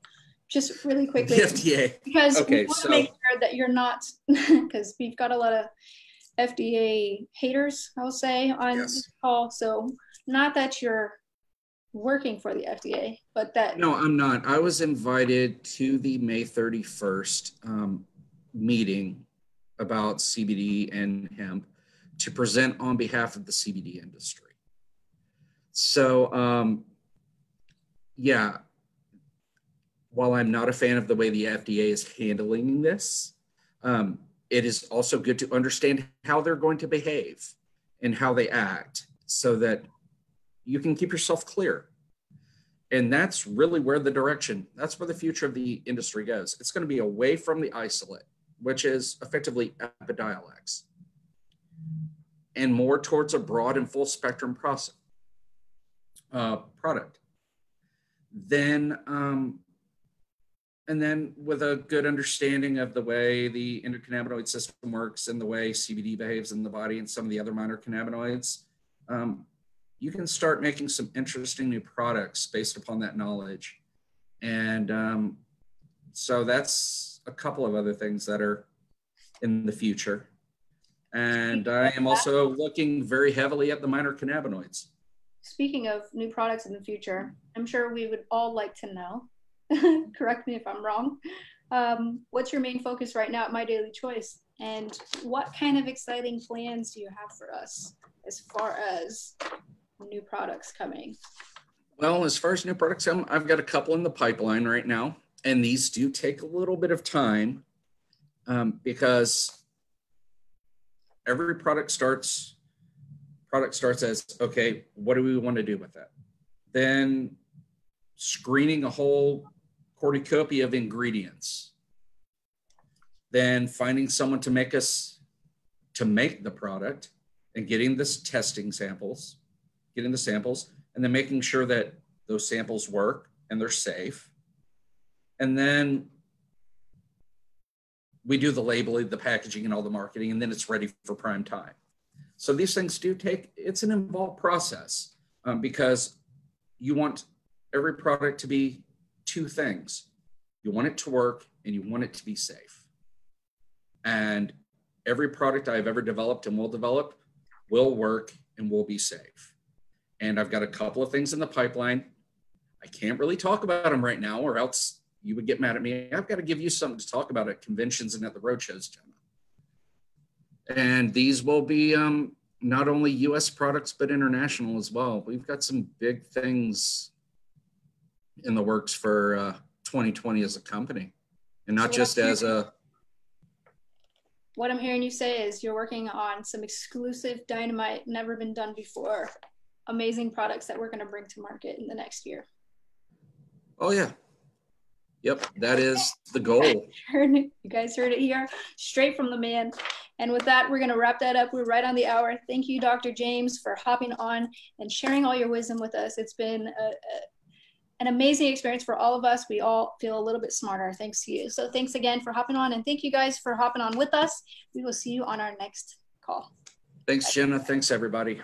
Just really quickly. The FDA. Because we want to make sure that you're not, because we've got a lot of FDA haters, I'll say, on this call. So not that you're working for the FDA, but that. No, I'm not. I was invited to the May 31st meeting about CBD and hemp to present on behalf of the CBD industry. So, yeah, while I'm not a fan of the way the FDA is handling this, it is also good to understand how they're going to behave and how they act so that you can keep yourself clear. And that's really where that's where the future of the industry goes. It's going to be away from the isolate, which is effectively Epidiolex, and more towards a broad and full spectrum product. And then with a good understanding of the way the endocannabinoid system works and the way CBD behaves in the body and some of the other minor cannabinoids, you can start making some interesting new products based upon that knowledge. And so that's a couple of other things that are in the future. And I am also looking very heavily at the minor cannabinoids. Speaking of new products in the future, I'm sure we would all like to know, correct me if I'm wrong, what's your main focus right now at MyDailyChoice? And what kind of exciting plans do you have for us as far as new products coming? Well, as far as new products come, I've got a couple in the pipeline right now, and these do take a little bit of time because every product starts as, okay, what do we want to do with that? Then screening a whole cornucopia of ingredients, then finding someone to make the product and getting the samples, and then making sure that those samples work and they're safe. And then we do the labeling, the packaging, and all the marketing, and then it's ready for prime time. So these things it's an involved process because you want every product to be two things. You want it to work and you want it to be safe. And every product I've ever developed and will develop will work and will be safe. And I've got a couple of things in the pipeline. I can't really talk about them right now or else you would get mad at me. I've got to give you something to talk about at conventions and at the roadshows, Jenna. And these will be not only US products, but international as well. We've got some big things in the works for 2020 as a company, and not just as a... What I'm hearing you say is you're working on some exclusive dynamite, never been done before, amazing products that we're going to bring to market in the next year. Oh, yeah. Yep, that is the goal. You guys heard it here, straight from the man. And with that, we're going to wrap that up. We're right on the hour. Thank you, Dr. James, for hopping on and sharing all your wisdom with us. It's been an amazing experience for all of us. We all feel a little bit smarter thanks to you. So thanks again for hopping on, and thank you guys for hopping on with us. We will see you on our next call. Thanks, Jenna. Thanks, everybody.